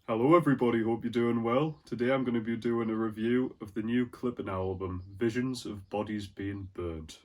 Hello everybody, hope you're doing well. Today I'm going to be doing a review of the new Clippin' album, Visions of Bodies Being Burnt.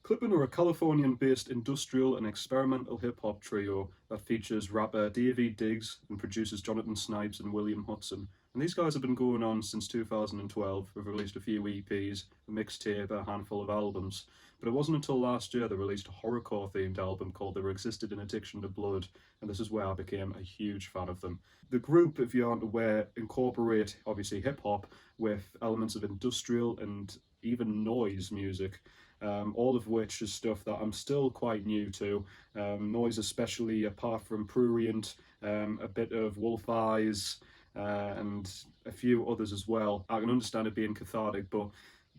Clippin' are a Californian-based industrial and experimental hip-hop trio that features rapper Davey Diggs and producers Jonathan Snipes and William Hudson. And these guys have been going on since 2012. We've released a few EPs, a mixtape, a handful of albums. But it wasn't until last year they released a horrorcore-themed album called There Existed an Addiction to Blood, and this is where I became a huge fan of them. The group, if you aren't aware, incorporate, obviously, hip-hop with elements of industrial and even noise music. All of which is stuff that I'm still quite new to. Noise especially, apart from Prurient, a bit of Wolf Eyes, and a few others as well. I can understand it being cathartic, but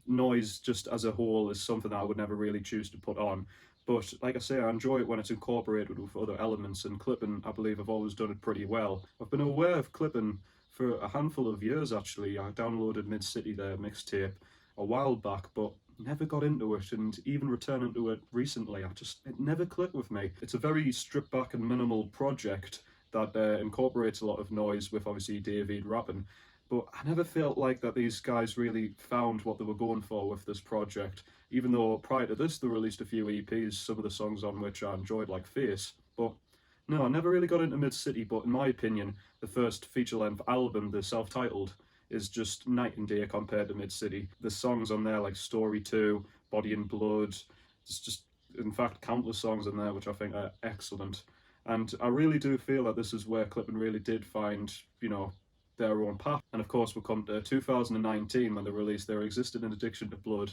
noise just as a whole is something that I would never really choose to put on. But like I say, I enjoy it when it's incorporated with other elements, and Clippin', I believe, have always done it pretty well. I've been aware of Clippin' for a handful of years actually. I downloaded Mid City, their mixtape, a while back, but never got into it, and even returning to it recently, it never clicked with me. It's a very stripped back and minimal project that incorporates a lot of noise with obviously David rapping, but I never felt like that these guys really found what they were going for with this project, even though prior to this they released a few EPs, some of the songs on which I enjoyed, like Face. But no, I never really got into Mid City, but in my opinion, the first feature-length album, the self-titled, is just night and day compared to Mid City. The songs on there like Story 2, Body and Blood, there's just, in fact, countless songs in there which I think are excellent. And I really do feel that this is where Clippin' really did find, their own path. And of course, we'll come to 2019 when they released There Existed an Addiction to Blood.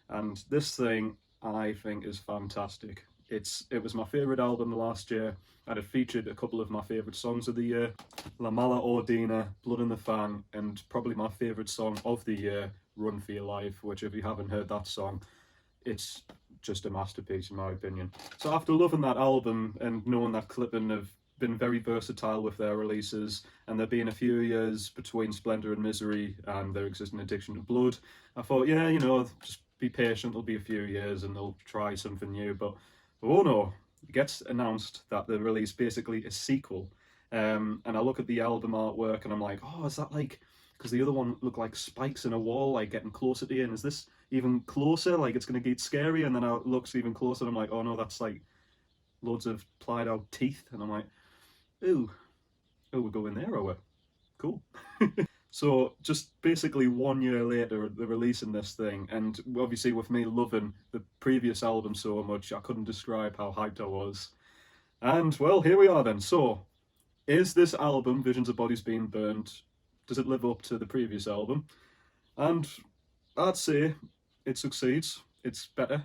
And this thing, I think, is fantastic. It was my favourite album last year, and it featured a couple of my favourite songs of the year, La Mala Ordina, Blood in the Fang, and probably my favourite song of the year, Run for Your Life, which if you haven't heard that song, it's just a masterpiece in my opinion. So after loving that album and knowing that Clippin' have been very versatile with their releases, and there being a few years between Splendour and Misery and There Existing Addiction to Blood, I thought, yeah, just be patient, it'll be a few years and they'll try something new. But oh no, it gets announced that they release basically a sequel. And I look at the album artwork and I'm like, oh, is that like, because the other one looked like spikes in a wall, like getting closer to you, and is this even closer? Like it's going to get scary, and then it looks even closer, and I'm like, oh no, that's like loads of plied out teeth, and I'm like, ooh, we're going there, are we? Cool. So just basically 1 year later, they're releasing this thing, and obviously with me loving the previous album so much, I couldn't describe how hyped I was. And well, here we are then. So, is this album, Visions of Bodies Being Burnt, does it live up to the previous album? And I'd say it succeeds. It's better.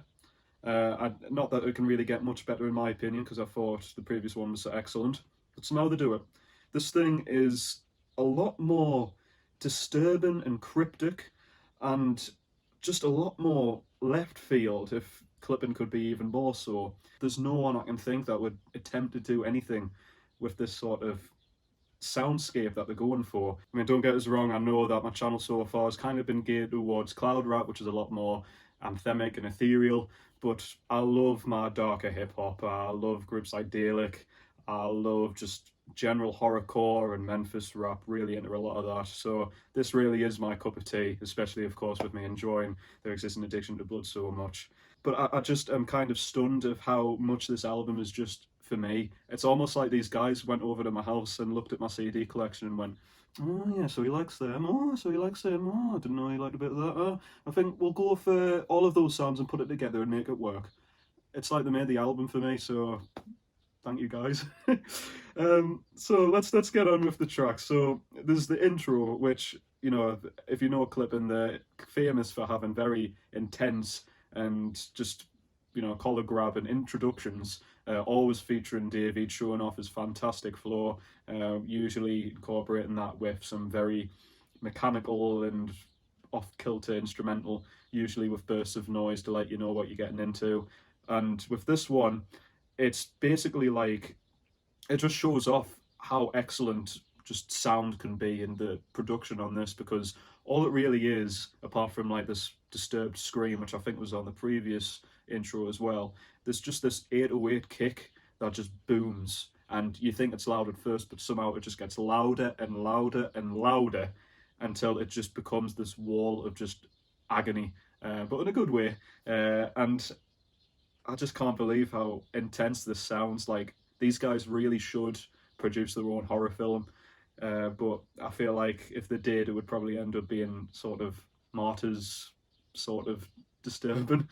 Not that it can really get much better in my opinion, because I thought the previous one was excellent. But so now they do it. This thing is a lot more disturbing and cryptic, and just a lot more left field, if Clippin' could be even more so. There's no one I can think that would attempt to do anything with this sort of soundscape that they're going for. I mean, don't get us wrong, I know that my channel so far has kind of been geared towards cloud rap, which is a lot more anthemic and ethereal, but I love my darker hip-hop. I love groups like Dalek. I love just general horrorcore and Memphis rap, really into a lot of that. So this really is my cup of tea, especially of course with me enjoying There Existing Addiction to Blood so much. But I just am kind of stunned of how much this album is just for me. It's almost like these guys went over to my house and looked at my CD collection and went, oh yeah, so he likes them. Oh, so he likes them. Oh, I didn't know he liked a bit of that. Oh, I think we'll go for all of those sounds and put it together and make it work. It's like they made the album for me, so thank you guys. So let's get on with the track. So there's the intro, which, if you know Clippin', they're famous for having very intense and just, collar grabbing introductions, always featuring David showing off his fantastic flow, usually incorporating that with some very mechanical and off-kilter instrumental, usually with bursts of noise to let you know what you're getting into. And with this one, it's basically like, it just shows off how excellent just sound can be in the production on this, because all it really is, apart from like this disturbed scream, which I think was on the previous intro as well, there's just this 808 kick that just booms, and you think it's loud at first, but somehow it just gets louder and louder and louder until it just becomes this wall of just agony, but in a good way. And I just can't believe how intense this sounds. Like, these guys really should produce their own horror film, but I feel like if they did, it would probably end up being sort of Martyrs, sort of disturbing.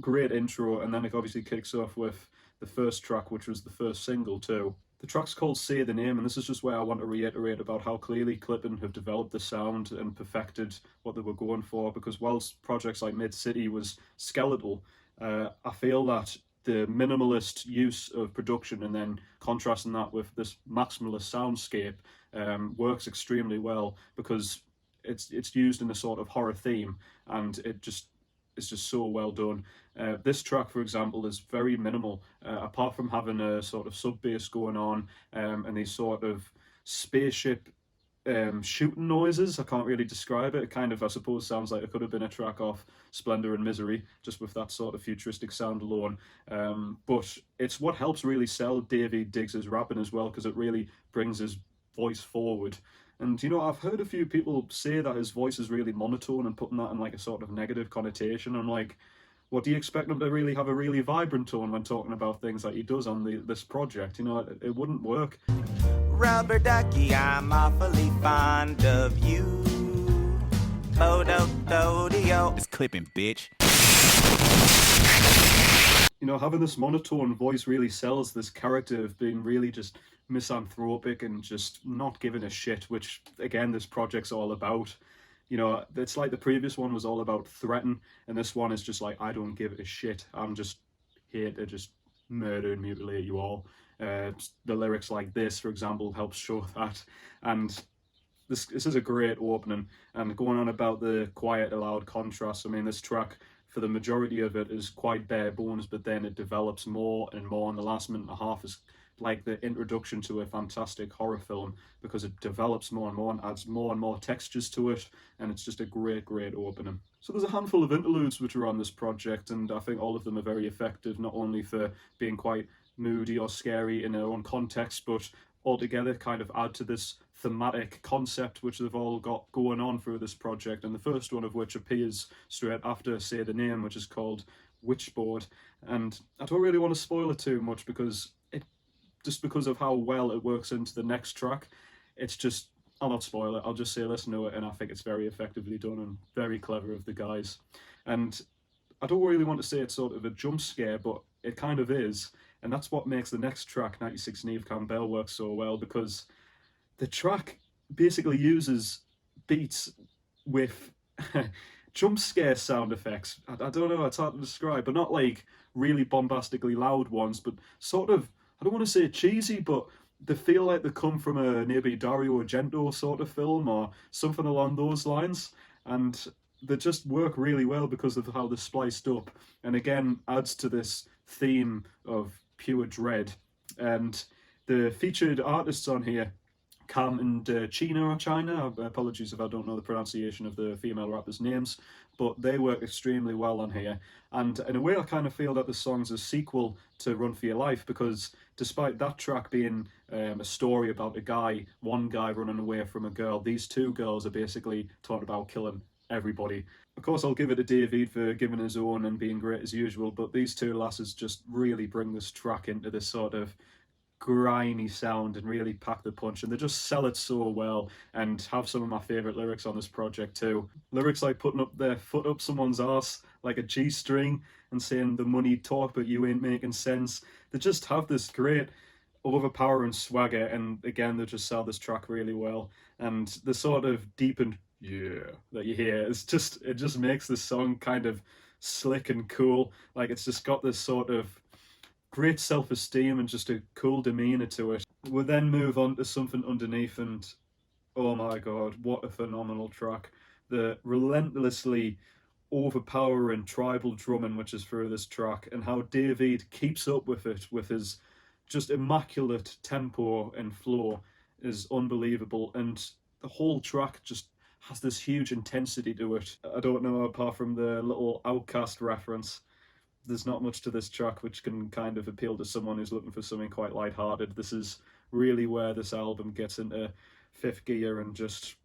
Great intro, and then it obviously kicks off with the first track, which was the first single too. The track's called Say the Name, and this is just where I want to reiterate about how clearly Clippan have developed the sound and perfected what they were going for, because whilst projects like Mid-City was skeletal, I feel that the minimalist use of production and then contrasting that with this maximalist soundscape works extremely well, because it's used in a sort of horror theme, and it's just so well done. This track, for example, is very minimal, apart from having a sort of sub bass going on, and these sort of spaceship shooting noises. I can't really describe it. It kind of, I suppose, sounds like it could have been a track off Splendor and Misery, just with that sort of futuristic sound alone. But it's what helps really sell David Diggs' rapping as well, because it really brings his voice forward. And, you know, I've heard a few people say that his voice is really monotone and putting that in like a sort of negative connotation. I'm like, what do you expect him to really have a really vibrant tone when talking about things like he does on this project? You know, it wouldn't work. Rubber ducky, I'm awfully fond of you. Bodo, it's clipping, bitch. You know, having this monotone voice really sells this character of being really just misanthropic and just not giving a shit, which, again, this project's all about. You know, it's like the previous one was all about threaten, and this one is just like, I don't give a shit. I'm just here to just murder and mutilate you all. The lyrics like this, for example, helps show that. And this is a great opening. And going on about the quiet to loud contrast, I mean, this track, for the majority of it, is quite bare bones, but then it develops more and more, and the last minute and a half is like the introduction to a fantastic horror film, because it develops more and more and adds more and more textures to it, and it's just a great opening. So there's a handful of interludes which are on this project, and I think all of them are very effective, not only for being quite moody or scary in their own context, but altogether kind of add to this thematic concept which they've all got going on through this project, and the first one of which appears straight after Say the Name, which is called Witchboard. And I don't really want to spoil it too much, because just because of how well it works into the next track, it's just, I'll not spoil it, I'll just say listen to it, and I think it's very effectively done and very clever of the guys. And I don't really want to say it's sort of a jump scare, but it kind of is, and that's what makes the next track, 96 Neve Campbell, work so well, because the track basically uses beats with jump scare sound effects. I don't know, it's hard to describe, but not like really bombastically loud ones, but sort of, I don't want to say cheesy, but they feel like they come from a maybe Dario Argento sort of film or something along those lines, and they just work really well because of how they're spliced up, and again adds to this theme of pure dread. And the featured artists on here, Cam and China, apologies if I don't know the pronunciation of the female rappers' names, but they work extremely well on here. And in a way I kind of feel that the song's a sequel to Run For Your Life, because despite that track being a story about one guy running away from a girl, these two girls are basically talking about killing everybody. Of course, I'll give it to David for giving his own and being great as usual, but these two lasses just really bring this track into this sort of grimy sound and really pack the punch, and they just sell it so well, and have some of my favourite lyrics on this project too. Lyrics like putting up their foot up someone's arse like a G-string and saying the money talk but you ain't making sense. They just have this great overpowering swagger, and again they just sell this track really well, and the sort of deepened yeah that you hear, it just makes this song kind of slick and cool. Like, it's just got this sort of great self-esteem and just a cool demeanour to it. We'll then move on to Something Underneath, and oh my god, what a phenomenal track. The relentlessly overpowering tribal drumming which is through this track, and how David keeps up with it with his just immaculate tempo and flow is unbelievable, and the whole track just has this huge intensity to it. I don't know, apart from the little Outcast reference, there's not much to this track which can kind of appeal to someone who's looking for something quite light-hearted. This is really where this album gets into fifth gear and just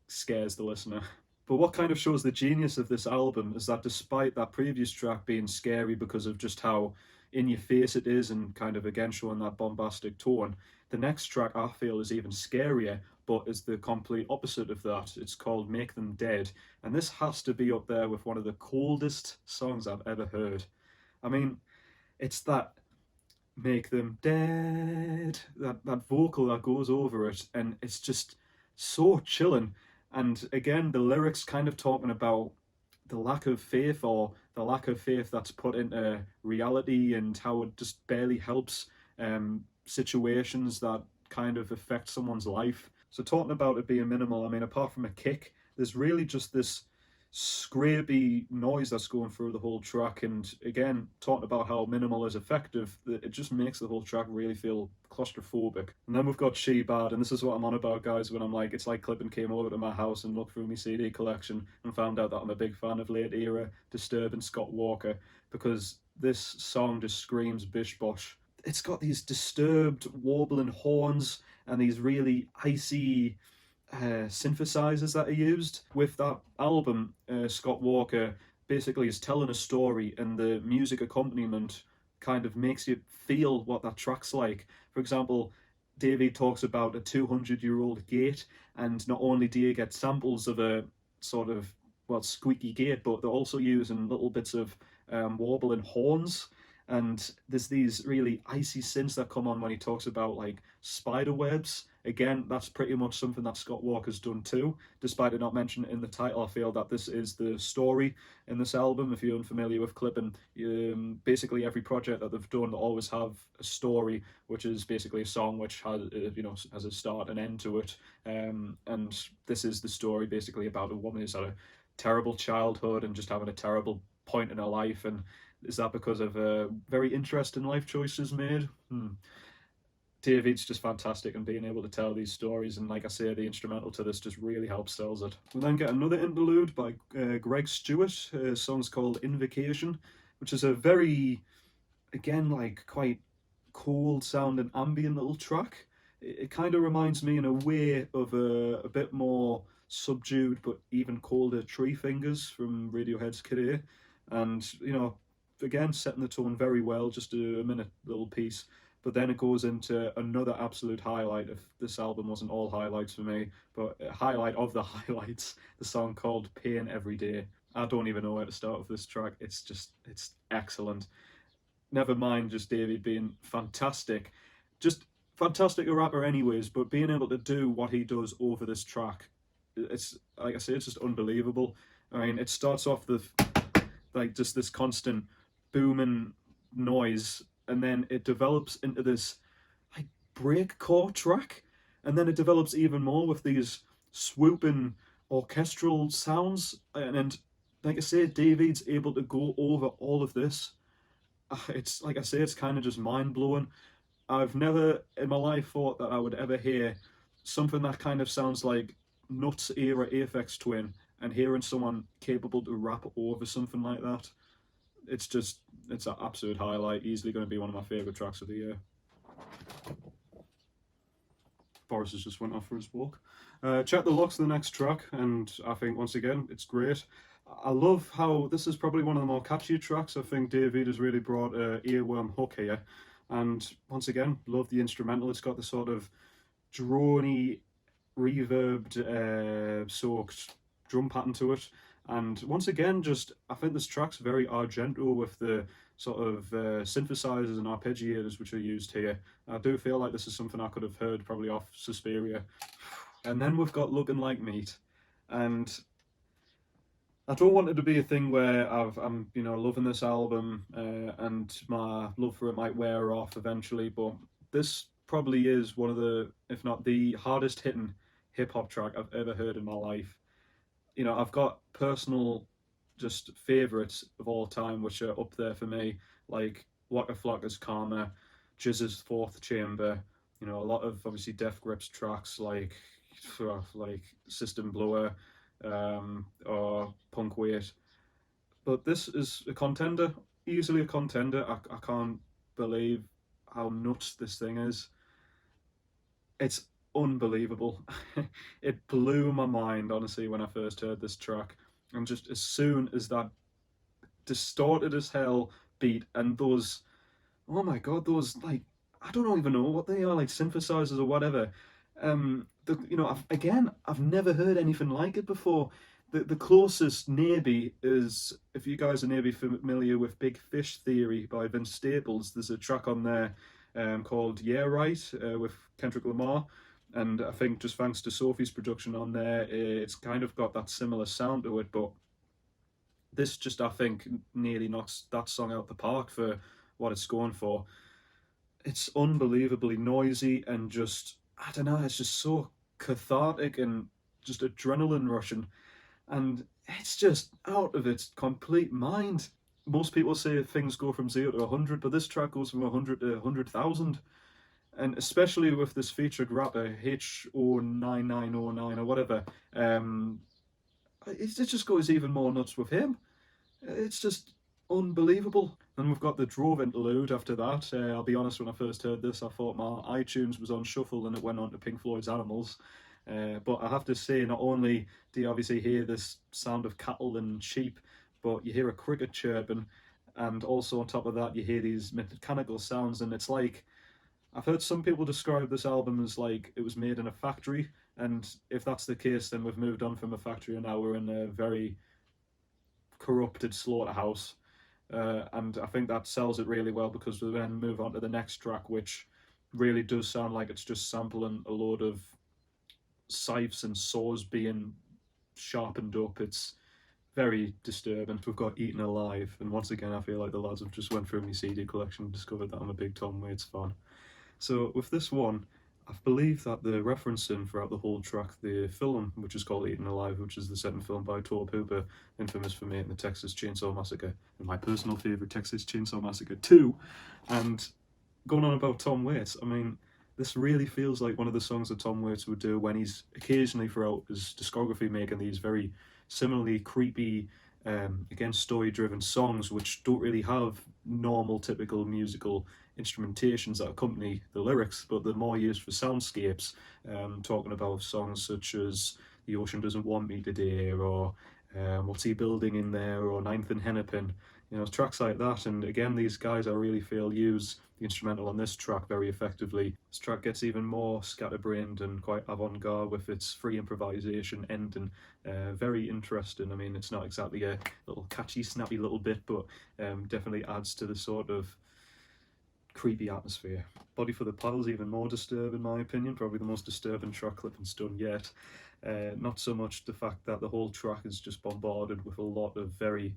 scares the listener. But what kind of shows the genius of this album is that despite that previous track being scary because of just how in your face it is and kind of again showing that bombastic tone, the next track I feel is even scarier, but is the complete opposite of that. It's called Make Them Dead, and this has to be up there with one of the coldest songs I've ever heard. I mean, it's that make them dead, that vocal that goes over it, and it's just so chilling. And again, the lyrics kind of talking about the lack of faith, or the lack of faith that's put into reality, and how it just barely helps situations that kind of affect someone's life. So talking about it being minimal, I mean, apart from a kick, there's really just this scrapey noise that's going through the whole track. And again, talking about how minimal is effective, it just makes the whole track really feel claustrophobic. And then we've got She Bad, and this is what I'm on about, guys, when I'm like, it's like Clippin came over to my house and looked through my CD collection and found out that I'm a big fan of late era Disturbed and Scott Walker, because this song just screams bish bosh. It's got these disturbed warbling horns and these really icy synthesizers that are used. With that album, Scott Walker basically is telling a story, and the music accompaniment kind of makes you feel what that track's like. For example, David talks about a 200-year-old gate, and not only do you get samples of a sort of, well, squeaky gate, but they're also using little bits of warbling horns. And there's these really icy synths that come on when he talks about like spider webs. Again, that's pretty much something that Scott Walker's done too, despite it not mentioned in the title. I feel that this is the story in this album. If you're unfamiliar with Clippin, basically every project that they've done always have a story, which is basically a song which has, has a start and end to it. And this is the story basically about a woman who's had a terrible childhood and just having a terrible point in her life. And is that because of very interesting life choices made? David's just fantastic in being able to tell these stories, and like I say, the instrumental to this just really helps sells it. We'll then get another interlude by Greg Stewart. His song's called Invocation, which is a very, again, like quite cold sounding ambient little track. It kind of reminds me in a way of a bit more subdued but even colder Tree Fingers from Radiohead's Kid A. And, again, setting the tone very well, just a minute little piece. But then it goes into another absolute highlight. If this album wasn't all highlights for me, but a highlight of the highlights, the song called Pain Every Day. I don't even know where to start with this track. It's excellent. Never mind just David being fantastic. Just fantastic a rapper anyways, but being able to do what he does over this track, it's, like I say, it's just unbelievable. I mean, it starts off with like just this constant booming noise, and then it develops into this like breakcore track, and then it develops even more with these swooping orchestral sounds, and like I say, David's able to go over all of this. It's like I say, it's kind of just mind-blowing. I've never in my life thought that I would ever hear something that kind of sounds like Nuts era Aphex Twin, and hearing someone capable to rap over something like that. It's an absolute highlight. Easily going to be one of my favourite tracks of the year. Boris has just went off for his walk. Check the locks of the next track, and I think once again it's great. I love how this is probably one of the more catchier tracks. I think David has really brought an earworm hook here, and once again, love the instrumental. It's got the sort of drony, reverbed, soaked drum pattern to it. And once again, I think this track's very Argento with the sort of synthesizers and arpeggiators which are used here. I do feel like this is something I could have heard probably off Suspiria. And then we've got Looking Like Meat. And I don't want it to be a thing where I'm loving this album and my love for it might wear off eventually, but this probably is one of the, if not the hardest hitting hip-hop track I've ever heard in my life. I've got personal just favourites of all time which are up there for me, like Waka Flocka's Karma, Jizz's Fourth Chamber, a lot of obviously Death Grips tracks like System Blower, or Punk Weight. But this is a contender, easily a contender. I can't believe how nuts this thing is. It's unbelievable. It blew my mind, honestly, when I first heard this track. And just as soon as that distorted as hell beat and those, oh my god, those, like, I don't even know what they are, like synthesizers or whatever. I've never heard anything like it before. The closest maybe is, if you guys are maybe familiar with Big Fish Theory by Vince Staples, there's a track on there called Yeah Right, with Kendrick Lamar. And I think just thanks to Sophie's production on there, it's kind of got that similar sound to it. But this just, I think, nearly knocks that song out the park for what it's going for. It's unbelievably noisy and just, I don't know, it's just so cathartic and just adrenaline rushing. And it's just out of its complete mind. Most people say things go from 0 to 100, but this track goes from 100 to 100,000. And especially with this featured rapper, H09909 or whatever, it just goes even more nuts with him. It's just unbelievable. And we've got the Drove interlude after that. I'll be honest, when I first heard this, I thought my iTunes was on shuffle and it went on to Pink Floyd's Animals. But I have to say, not only do you obviously hear this sound of cattle and sheep, but you hear a cricket chirping, and also on top of that you hear these mechanical sounds, and it's like, I've heard some people describe this album as like it was made in a factory, and if that's the case, then we've moved on from a factory and now we're in a very corrupted slaughterhouse. And I think that sells it really well, because we then move on to the next track, which really does sound like it's just sampling a load of scythes and saws being sharpened up. It's very disturbing. We've got Eaten Alive, and once again I feel like the lads have just went through my CD collection and discovered that I'm a big Tom Waits fan. So with this one, I believe that they're referencing throughout the whole track the film, which is called Eaten Alive, which is the second film by Tobe Hooper, infamous for making the Texas Chainsaw Massacre, and my personal favourite, Texas Chainsaw Massacre 2. And going on about Tom Waits, I mean, this really feels like one of the songs that Tom Waits would do when he's occasionally throughout his discography making these very similarly creepy, again, story-driven songs which don't really have normal, typical musical instrumentations that accompany the lyrics, but they're more used for soundscapes, talking about songs such as The Ocean Doesn't Want Me Today, or What's He Building in There, or Ninth and Hennepin, tracks like that. And again, these guys, I really feel, use the instrumental on this track very effectively. This track gets even more scatterbrained and quite avant-garde with its free improvisation ending. Very interesting. I mean, it's not exactly a little catchy, snappy little bit, but definitely adds to the sort of creepy atmosphere. Body for the Pile's even more disturbing, in my opinion, probably the most disturbing track clipping's done yet. Not so much the fact that the whole track is just bombarded with a lot of very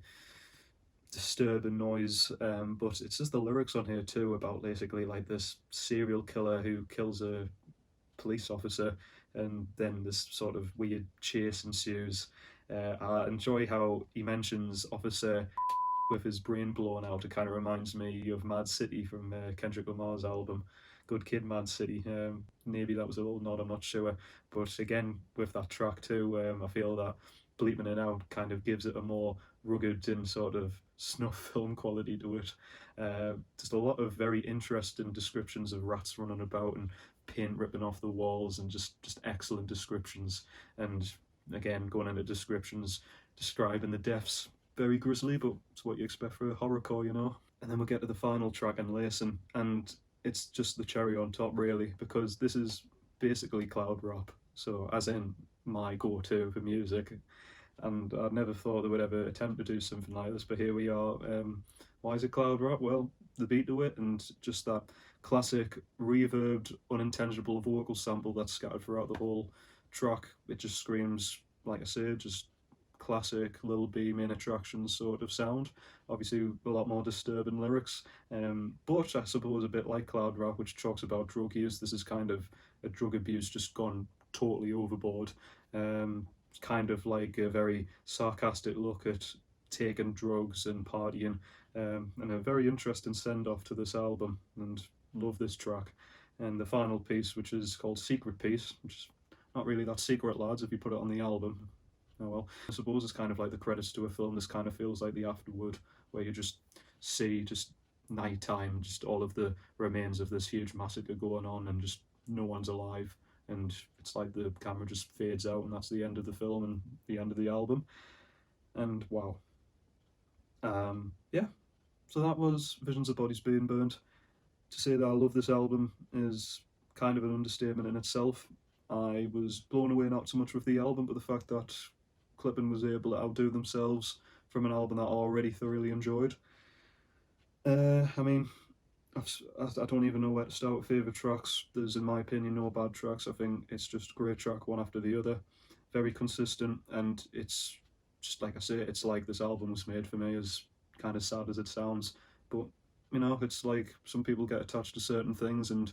disturbing noise, but it's just the lyrics on here too, about basically like this serial killer who kills a police officer, and then this sort of weird chase ensues. I enjoy how he mentions Officer with his brain blown out. It kind of reminds me of Mad City from Kendrick Lamar's album Good Kid, Mad City. Maybe that was a little nod, I'm not sure. But again, with that track too, I feel that bleeping it out kind of gives it a more rugged and sort of snuff film quality to it. Just a lot of very interesting descriptions of rats running about and paint ripping off the walls, and just excellent descriptions. And again, going into descriptions, describing the deaths, very grisly, but it's what you expect for a horrorcore, And then we'll get to the final track, Unlacing, and it's just the cherry on top, really, because this is basically cloud rap, so as in my go-to for music. And I never thought they would ever attempt to do something like this, but here we are. Why is it cloud rap? Well, the beat to it, and just that classic reverbed, unintelligible vocal sample that's scattered throughout the whole track. It just screams, like I said, just classic Lil B main attraction sort of sound. Obviously a lot more disturbing lyrics, but I suppose a bit like cloud rap, which talks about drug use, this is kind of a drug abuse just gone totally overboard. Kind of like a very sarcastic look at taking drugs and partying, and a very interesting send-off to this album. And love this track. And the final piece, which is called Secret Piece, which is not really that secret, lads, if you put it on the album. Oh well. I suppose it's kind of like the credits to a film. This kind of feels like the afterword, where you just see just nighttime, just all of the remains of this huge massacre going on, and just no one's alive. And it's like the camera just fades out, and that's the end of the film and the end of the album. And wow. Yeah. So that was Visions of Bodies Being Burnt. To say that I love this album is kind of an understatement in itself. I was blown away not so much with the album, but the fact that Clippin was able to outdo themselves from an album that I already thoroughly enjoyed. I mean, I don't even know where to start with favourite tracks. There's, in my opinion, no bad tracks. I think it's just great track one after the other. Very consistent, and it's just like I say, it's like this album was made for me, as kind of sad as it sounds. But, you know, it's like some people get attached to certain things, and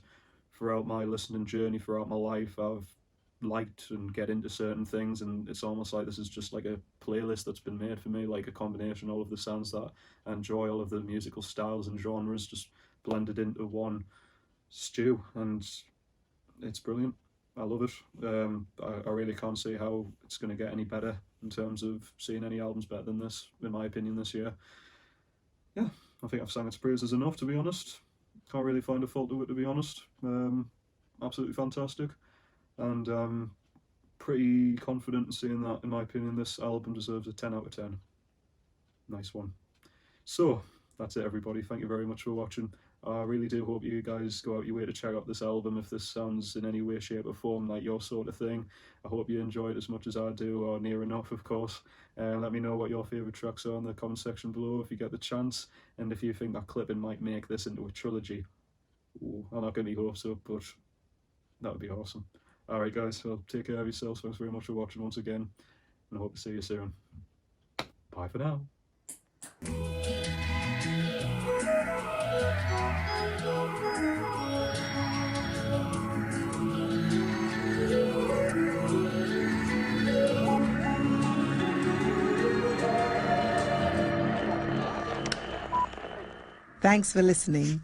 throughout my listening journey, throughout my life, I've liked and get into certain things, and it's almost like this is just like a playlist that's been made for me, like a combination of all of the sounds that I enjoy, all of the musical styles and genres just blended into one stew, and it's brilliant. I love it. I really can't see how it's going to get any better in terms of seeing any albums better than this, in my opinion, this year. Yeah, I think I've sang its praises enough, to be honest. Can't really find a fault to it, to be honest. Absolutely fantastic. And pretty confident in saying that, in my opinion, this album deserves a 10 out of 10. Nice one. So, that's it, everybody. Thank you very much for watching. I really do hope you guys go out your way to check out this album if this sounds in any way, shape or form like your sort of thing. I hope you enjoy it as much as I do, or near enough, of course. Let me know what your favourite tracks are in the comment section below if you get the chance, and if you think that Clippin might make this into a trilogy. Ooh, I'm not going to hope so, but that would be awesome. Alright guys, well, take care of yourselves. Thanks very much for watching once again, and I hope to see you soon. Bye for now. Thanks for listening.